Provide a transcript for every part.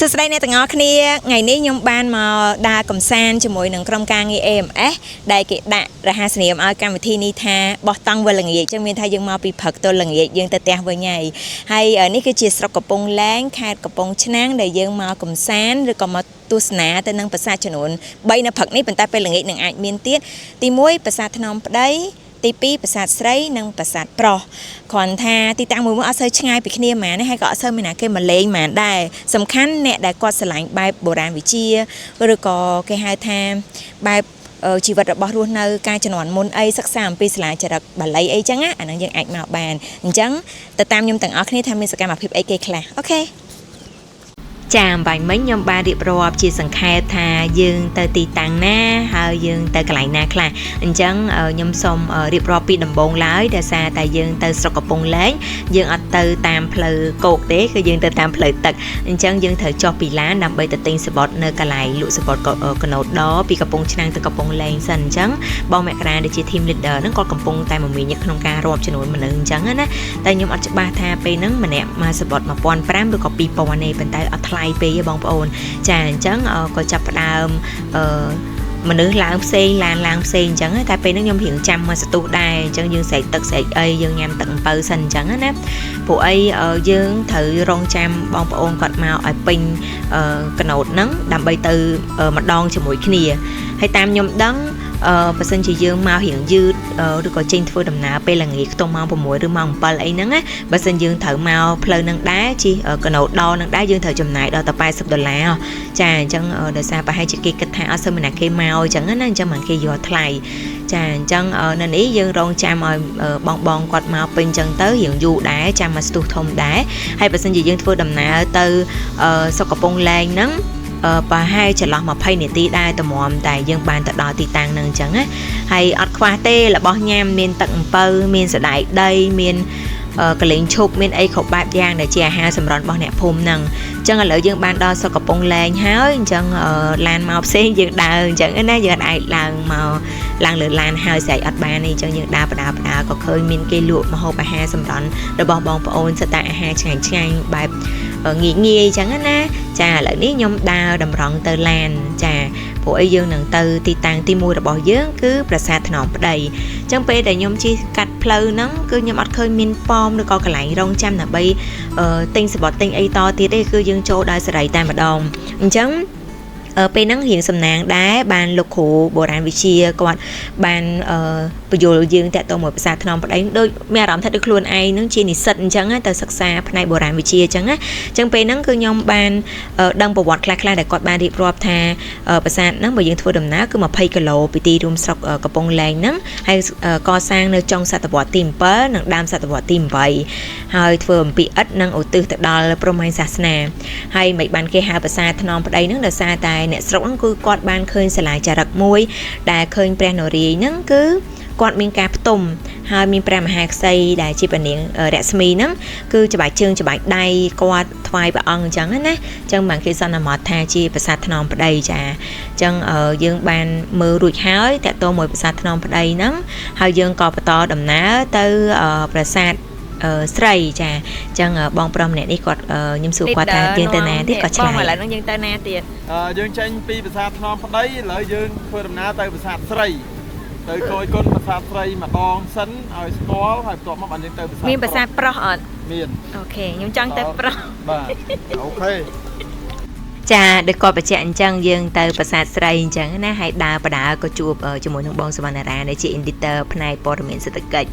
សួស្តីអ្នកទាំងអស់គ្នាថ្ងៃនេះខ្ញុំបានមកដើរកំសាន្តជាមួយនឹងក្រុមការងារ AMS ដែលគេដាក់រហ័សនាមឲ្យកម្មវិធីនេះថាបោះតង់វិលល្ងាចចឹងមានថាយើងមកពីព្រឹកទល់ល្ងាចយើងទៅផ្ទះវិញហើយនេះគឺជាស្រុកកំពង់លែងខេត្តកំពង់ឆ្នាំងដែលយើងមកកំសាន្តឬក៏មកទស្សនាទៅនឹងប្រាសាទចំនួន3នៅព្រឹកនេះប៉ុន្តែពេលល្ងាចនឹងអាចមានទៀតទី1ប្រាសាទថ្នមប្តីទី2ប្រាសាទស្រីនិងប្រាសាទប្រុសគ្រាន់ថាទីតាំងមួយអត់សូវឆ្ងាយពីគ្នាហ្មងហើយក៏អត់សូវមានណាគេមកលេងហ្មងដែរសំខាន់អ្នកដែលគាត់ស្រឡាញ់បែបបុរាណវិទ្យាឬក៏គេហៅថាបែបជីវិតរបស់រស់នៅការជំនាន់មុនអីសិក្សាអំពីសាលាចរិតបាលីអីចឹងណាអាហ្នឹងយើងអាចមកបានអញ្ចឹងទៅតាមខ្ញុំទាំងអស់គ្នាថាមានសកម្មភាពអីគេខ្លះអូខេចាបាញ់មិញខ្ញុំបានរៀបរាប់ជាសង្ខេបថាយើងទៅទីតាំងណាហើយយើងទៅកន្លែងណាខ្លះអញ្ចឹងខ្ញុំសូមរៀបរាប់ពីដំបូងឡើយដោយសារតែយើងទៅស្រុកកំពង់លែងយើងអត់ទៅតាមផ្លូវគោកទេគឺយើងទៅតាមផ្លូវទឹកអញ្ចឹងយើងត្រូវចុះពីឡានដើម្បីទៅទិញសំបុត្រនៅកន្លែងលក់សំបុត្រកណូតដពីកំពង់ឆ្នាំងទៅកំពង់លែងសិនអញ្ចឹងបងមករាដែលជា team leader ហ្នឹងគាត់កំពុងតែមមាញឹកក្នុងការរាប់ចំនួនមនុស្សអញ្ចឹងណាតែខ្ញុំអត់ច្បាស់ថាពេលហ្នឹងម្នាក់មកសំបុត្រ 1500 ឬក៏ 2000ទេប៉ុន្តែអត់ថ្លៃពេកទេបងប្អូនចាអញ្ចឹងក៏ចាប់ផ្ដើមមនុស្សឡើងផ្សេងឡានឡើងផ្សេងអញ្ចឹងតែពេលហ្នឹងខ្ញុំរៀងចាំមកសន្ទុះដែរអញ្ចឹងយើងស្រែកទឹកស្រែកអីយើងញ៉ាំទឹកអំពៅសិនអញ្ចឹងណាព្រោះអីយើងត្រូវរងចាំបងប្អូនគាត់មកឲ្យពេញកណូតហ្នឹងដើម្បីទៅម្ដងជាមួយគ្នាហើយតាមខ្ញុំដឹងបើសិនជាយើងមករៀងយឺតឬក៏ចេញធ្វើដំណើរពេលល្ងាចខ្ទង់ម៉ោង 6 ឬម៉ោង 7 អីហ្នឹងណាបើសិនយើងត្រូវមកផ្លូវហ្នឹងដែរជិះកណូតដហ្នឹងដែរយើងត្រូវចំណាយដល់តែ$80ចាអញ្ចឹងដោយសារប្រហែលជាគេគិតថាអត់សូវមានអ្នកគេមកអញ្ចឹងណាអញ្ចឹងមិនគេយកថ្លៃចាអញ្ចឹងនៅនេះយើងរងចាំឲ្យបងគាត់មកពេញអញ្ចឹងទៅរៀងយូរដែរចាំមកស្ទុះធំដែរហើយបើសិនជាយើងធ្វើដំណើរទៅស្រុកកំពង់លែងហ្នឹងប្រហែលចន្លោះ20នាទីដែរតម្រាំតែយើងបានទៅដល់ទីតាំងហ្នឹងអញ្ចឹងណាហើយអត់ខ្វះទេរបស់ញ៉ាំមានទឹកអំពៅមានសណ្តែកដីមានកលេងឈប់មានអីគ្រប់បែបយ៉ាងដែលជាអាហារសម្រន់របស់អ្នកភូមិហ្នឹងអញ្ចឹងឥឡូវយើងបានដល់ស្រុកកំពង់លែងហើយអញ្ចឹងឡានមកផ្សេងយើងដើរអញ្ចឹងណាយើងអាចឡើងលើឡានហើយស្រែកអត់បានទេអញ្ចឹងយើងដើរបដាក៏ឃើញមានគេលក់ម្ហូបអាហារសម្រន់របស់បងប្អូនសិតតែអាហារឆ្ងាញ់បែបងាយអញ្ចឹងណាចាឥឡូវនេះខ្ញុំដើរតម្រង់ទៅឡានចាព្រោះអីយើងនឹងទៅទីតាំងទី1របស់យើងគឺប្រាសាទថ្នមប្តីអញ្ចឹងពេលដែលខ្ញុំជិះកាត់ផ្លូវហ្នឹងគឺខ្ញុំអត់ឃើញមានប៉មឬក៏កន្លែងរងចាំដើម្បីទិញសំបុត្រទិញអីតទៀតទេគឺយើងចូលដោយសេរីតែម្ដងអញ្ចឹងពេលហ្នឹងរៀងសំណាងដែរបានលោកគ្រូបុរាណវិទ្យាគាត់បានបញ្យល់យើងតាក់ទងមួយភាសាថ្នមប្តីដូចមានអារម្មណ៍ថាដូចខ្លួនឯងនឹងជានិស្សិតអញ្ចឹងទៅសិក្សាផ្នែកបុរាណវិទ្យាអញ្ចឹងណាអញ្ចឹងពេលហ្នឹងគឺខ្ញុំបានដឹងប្រវត្តិខ្លះៗដែលគាត់បានរៀបរាប់ថាប្រាសាទហ្នឹងបើយើងធ្វើដំណើរគឺ20គីឡូពីទីរួមស្រុកកំពង់លែងហ្នឹងហើយកសាងនៅចុងសតវត្សទី7និងដើមសតវត្សទី8ហើយធ្វើអំពីឥដ្ឋនិងឧទ្ទិសទៅដល់ព្រហ្មញ្ញសាសនាហើយមិនបានគេហៅប្រាសាទថ្នមប្តីហ្នឹងដោយសារតែអ្នកស្រុកហ្នឹងគឺគាត់បានឃើញសាលាចារឹកមួយដែលឃើញព្រះនរាយណ៍ហ្នឹងគឺគាត់មានការផ្ទុំហើយមានព្រះមហាក្សីដែលជាព្រះនាងរស្មីហ្នឹងគឺច្បាច់ជើងច្បាច់ដៃគាត់ថ្វាយព្រះអង្គអញ្ចឹងណាអញ្ចឹងបានគេសន្មតថាជាប្រាសាទថ្នមប្តីចាអញ្ចឹងយើងបានមើលរួចហើយតាក់ទងមួយប្រាសាទថ្នមប្តីហ្នឹងហើយយើងក៏បន្តដំណើរទៅប្រាសាទស្រីចាអញ្ចឹងបងប្រុសម្នាក់នេះគាត់ខ្ញុំសួរគាត់ថាយើងទៅណាទៀតគាត់ឆ្លើយបងឥឡូវហ្នឹងយើងទៅណាទៀតយើងចេញពីប្រាសាទថ្នមប្តីឥឡូវយើងធ្វើដំណើរទៅប្រាសាទស្រីទៅគយគុណប្រាសាទស្រីម្ដងសិនឲ្យស្គាល់ហើយបន្ទាប់មកបានយើងទៅប្រាសាទមានប្រាសាទប្រុសអត់មានអូខេខ្ញុំចង់ទៅប្រុសបាទអូខេចាដូចគាត់បញ្ជាក់អញ្ចឹងយើងទៅប្រាសាទស្រីអញ្ចឹងណាហើយដើរបដាក៏ជួបជាមួយនឹងបងសវណ្ណារាដែលជា editor ផ្នែកព័ត៌មានសេដ្ឋកិច្ច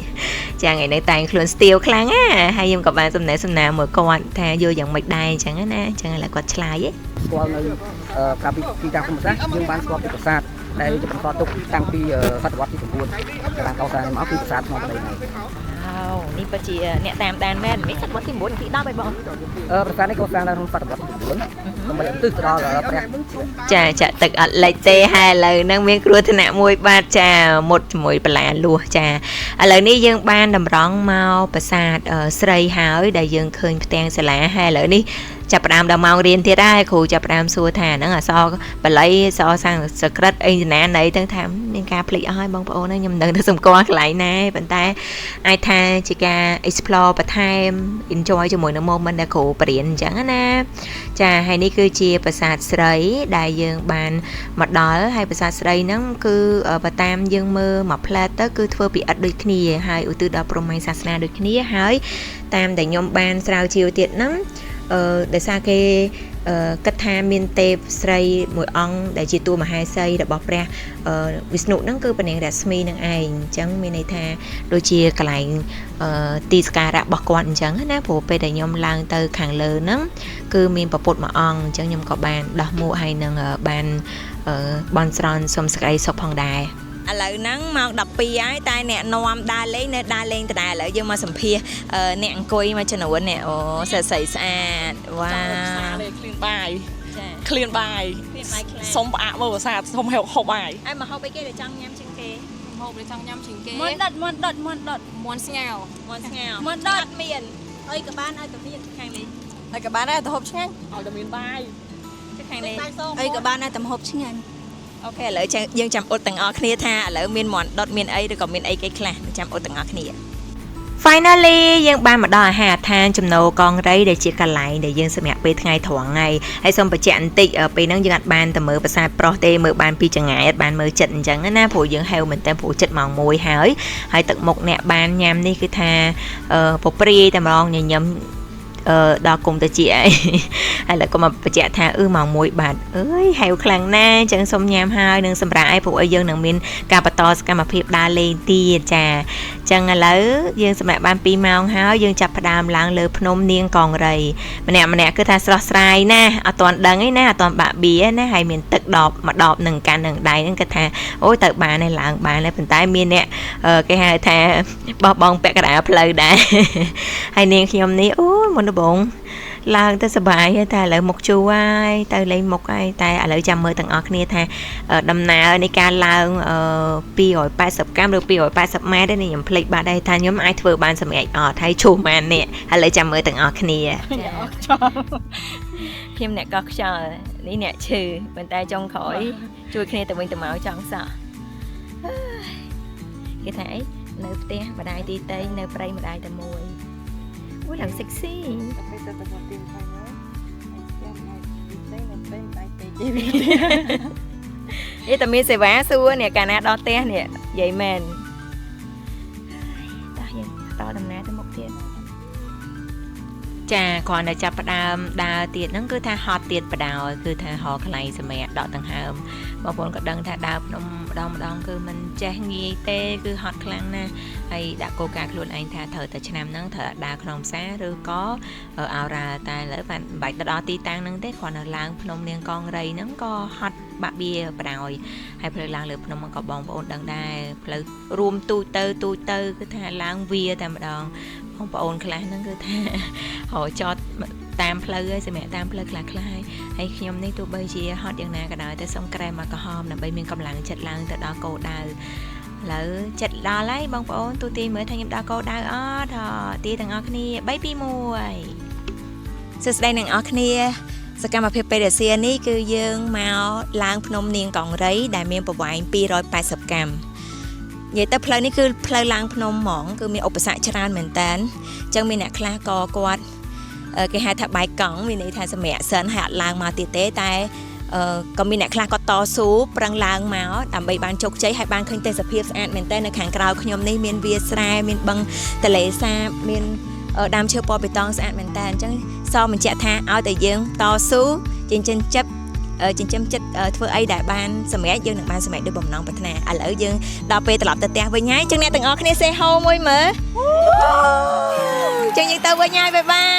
ចាថ្ងៃនេះតែងខ្លួនស្ទៀវខ្លាំងណាហើយខ្ញុំក៏បានសំណេះសំណាលមួយគាត់ថាយកយ៉ាងម៉េចដែរអញ្ចឹងណាអញ្ចឹងឥឡូវគាត់ឆ្លើយស្គាល់នៅកាលពីទីតាំងភូមិសាស្ត្រយើងបានស្គាល់ពីប្រាសាទដែលជាបន្តទុកតាំងពីសតវត្សទី9បានកសាងមកពីប្រាសាទថ្មប្តីនេះនេះពិតជាអ្នកតាមដានមែនមិនសតវត្សទី9ទី10ឯងបងប្រាសាទនេះកសាងនៅក្នុងសតវត្សទី9ដើម្បីឧទ្ទិសទៅដល់ព្រះចាទឹកអត់លិចទេហើយឥឡូវហ្នឹងមានគ្រោះថ្នាក់មួយបាទចាមុតជាមួយបន្លាលួសចាឥឡូវនេះយើងបានតម្រង់មកប្រាសាទស្រីហើយដែលយើងឃើញផ្ទាំងសាលាហើយឥឡូវនេះ ចាប់ផ្ដើមដល់ម៉ោងរៀនទៀតហើយគ្រូចាប់ផ្ដើមសួរថាហ្នឹងអសរបល័យសសាំងសក្រិតអីណាណីទៅថាមានការភ្លេចអស់ហើយបងប្អូនហ្នឹងខ្ញុំមិនដឹងទៅសម្គាល់កន្លែងណាប៉ុន្តែអាចថាជាការ explore បន្ថែម enjoy ជាមួយនឹង moment ដែលគ្រូបរៀនអញ្ចឹងណាចាហើយនេះគឺជាប្រាសាទស្រីដែលយើងបានមកដល់ហើយប្រាសាទស្រីហ្នឹងគឺបើតាមយើងមើលមួយផ្លែតទៅគឺធ្វើពីឥដ្ឋដូចគ្នាហើយឧទ្ទិសដល់ព្រហ្មញ្ញសាសនាដូចគ្នាហើយតាមដែលខ្ញុំបានស្រាវជ្រាវទៀតហ្នឹងដោយសារគេគិតថាមានទេពស្រីមួយអង្គដែលជាតួមហេសីរបស់ព្រះវិស្ណុហ្នឹងគឺព្រះនាងរស្មីនឹងឯងអញ្ចឹងមានន័យថាដូចជាកន្លែងទីសក្ការៈរបស់គាត់អញ្ចឹងណាព្រោះពេលដែលខ្ញុំឡើងទៅខាងលើហ្នឹងគឺមានប្រពុតមួយអង្គអញ្ចឹងខ្ញុំក៏បានដោះមួកហើយនឹងបានបន់ស្រន់សុំសេចក្តីសុខផងដែរឥឡូវហ្នឹងម៉ោង12ហើយតែអ្នកនាំដើរលេងនៅដើរលេងដដែលឥឡូវយើងមកសម្ភាសអ្នកអង្គុយមកចំនួននេះអូស្អាតស្អាតវ៉ាឃ្លានបាយឃ្លានបាយសុំផ្អាកមើលភាសាសុំហូបបាយហើយមកហូបអីគេដែលចង់ញ៉ាំជាងគេហូបដែលចង់ញ៉ាំជាងគេមាន់ដុតមាន់ស្ងោមាន់ដុតមានអីក៏បានឲ្យតែមានខាងនេះហើយក៏បានដែរតែហូបឆ្ងាញ់ឲ្យតែមានបាយខាងនេះអីក៏បានដែរតែហូបឆ្ងាញ់អូខេឥឡូវយើងចាំអ៊ុតទាំងអស់គ្នាថាឥឡូវមានមាន់ដុតមានអីឬក៏មានអីគេខ្លះចាំអ៊ុតទាំងអស់គ្នា Finally យើងបានមកដល់អាហារដ្ឋានចំណូលកងរៃដែលជាកន្លែងដែលយើងសម្រាប់ពេលថ្ងៃត្រង់ថ្ងៃហើយសូមបញ្ជាក់បន្តិចពេលហ្នឹងយើងអត់បានទៅមើលប្រាសាទប្រុសទេមើលបានពីចង្ងាយអត់បានមើលចិត្តអញ្ចឹងណាព្រោះយើងហៅមែនតើព្រោះចិត្តម៉ោង1ហើយទឹកមុខអ្នកបានញ៉ាំនេះគឺថាពព្រាយតែម្ដងញញឹមដល់គុំទៅជាអីហើយឡើយក៏មកបញ្ជាក់ថាម៉ោង1បាទអើយហៅខ្លាំងណាស់អញ្ចឹងសុំញ៉ាំហើយនឹងសម្រាប់ឲ្យព្រោះអីយើងនឹងមានការបន្តសកម្មភាពដើរលេងទៀតចាអញ្ចឹងឥឡូវយើងសម្រាប់បាន2ម៉ោងហើយយើងចាប់ផ្ដើមឡើងលើភ្នំនាងកងរៃម្នាក់គឺថាស្រស់ស្រាយណាអត់ទាន់ដឹងឯណាអត់ទាន់បាក់បៀណាហើយមានទឹកដបមួយដបនឹងកាន់នឹងដៃហ្នឹងគឺថាអូយទៅបានហើយឡើងបានហើយប៉ុន្តែមានអ្នកគេហៅថាបោះបង់ពាក់កណ្ដាលផ្លូវដែរហើយនាងខ្ញុំនេះអូយមុនបងឡើងទៅសប្បាយហើយតែឥឡូវមុខជួហើយទៅលេងមុខហើយតែឥឡូវចាំមើលទាំងអស់គ្នាថាដំណើរនៃការឡើង280កាំឬ280ម៉ែត្រនេះខ្ញុំភ្លេចបាត់ហើយថាខ្ញុំអាចធ្វើបានសម្រេចអត់ហើយឈូសម៉ាននេះឥឡូវចាំមើលទាំងអស់គ្នាខ្ញុំអ្នកកោះខ្យល់នេះអ្នកឈឺប៉ុន្តែចុងក្រោយជួយគ្នាទៅវិញទៅមកចង់សោះគេថាអីនៅផ្ទះម្ដាយទីតីនៅព្រៃម្ដាយតែមួយអូឡើង sexy តែពេលទៅមកទីថៃណាហើយស្ទះមកទីតីនៅពេលដៃពេកទេតែមានសេវាសួរនេះកាលណាដល់ផ្ទះនេះនិយាយមែនតោះយើងតដំណើរទៅមុខទៀតចាគ្រាន់តែចាប់ផ្ដើមដើរទៀតហ្នឹងគឺថាហត់ទៀតបដ ாய் គឺថាហោកន្លែងសម្រាប់ដកដង្ហើមបងប្អូនក៏ដឹងថាដើរភ្នំម្ដងគឺមិនចេះងាយទេគឺហត់ខ្លាំងណាស់ហើយដាក់គោលការណ៍ខ្លួនឯងថាត្រូវតែឆ្នាំហ្នឹងត្រូវដើរក្នុងផ្សារឬក៏អោរ៉ាតែឥឡូវបានបាច់ទៅដល់ទីតាំងហ្នឹងទេគ្រាន់តែឡើងភ្នំនាងកងរៃហ្នឹងក៏ហត់បាក់បៀបដ ாய் ហើយផ្លូវឡើងលើភ្នំហ្នឹងក៏បងប្អូនដឹងដែរផ្លូវរួមទូចទៅគឺថាឡើងវាតែម្ដងបងប្អូនខ្លះហ្នឹងគឺថារចតតាមផ្លូវហើយសម្រាប់តាមផ្លូវខ្លះហើយខ្ញុំនេះទោះបីជាហត់យ៉ាងណាក៏ដោយតែសុំក្រែមមកក្រហមដើម្បីមានកម្លាំងចិត្តឡើងទៅដល់គោលដៅឥឡូវចិត្តដល់ហើយបងប្អូនទូទាយមើលថាខ្ញុំដល់គោលដៅអត់ទីទាំងអស់គ្នា3 2 1សួស្តីអ្នកនរគ្នាសកម្មភាពពេលរសៀលនេះគឺយើងមកឡើងភ្នំនាងកងរៃដែលមានប្រវែង280កាំនិយាយទៅផ្លូវនេះគឺផ្លូវឡើងភ្នំហ្មងគឺមានឧបសគ្គច្រើនមែនតើអញ្ចឹងមានអ្នកខ្លះក៏គាត់គេហៅថាបាយកង់មានន័យថាសម្រាប់សិនហើយអត់ឡើងមកទៀតទេតែក៏មានអ្នកខ្លះក៏តស៊ូប្រឹងឡើងមកដើម្បីបានជោគជ័យហើយបានឃើញទេសភាពស្អាតមែនតើនៅខាងក្រៅខ្ញុំនេះមានវាលស្រែមានបឹងទន្លេសាបមានដើមឈើពណ៌បៃតងស្អាតមែនតើអញ្ចឹងសបញ្ជាក់ថាឲ្យតែយើងតស៊ូចិញ្ចឹមចិត្តធ្វើអីដែលបានសម្រេចយើងនឹងបានសម្រេចដោយបំណងប្រាថ្នាឥឡូវយើងដល់ពេលត្រឡប់ទៅផ្ទះវិញហើយអញ្ចឹងអ្នកទាំងអស់គ្នា say ho មួយមើលអញ្ចឹងយើងទៅវិញហើយបាយបាយ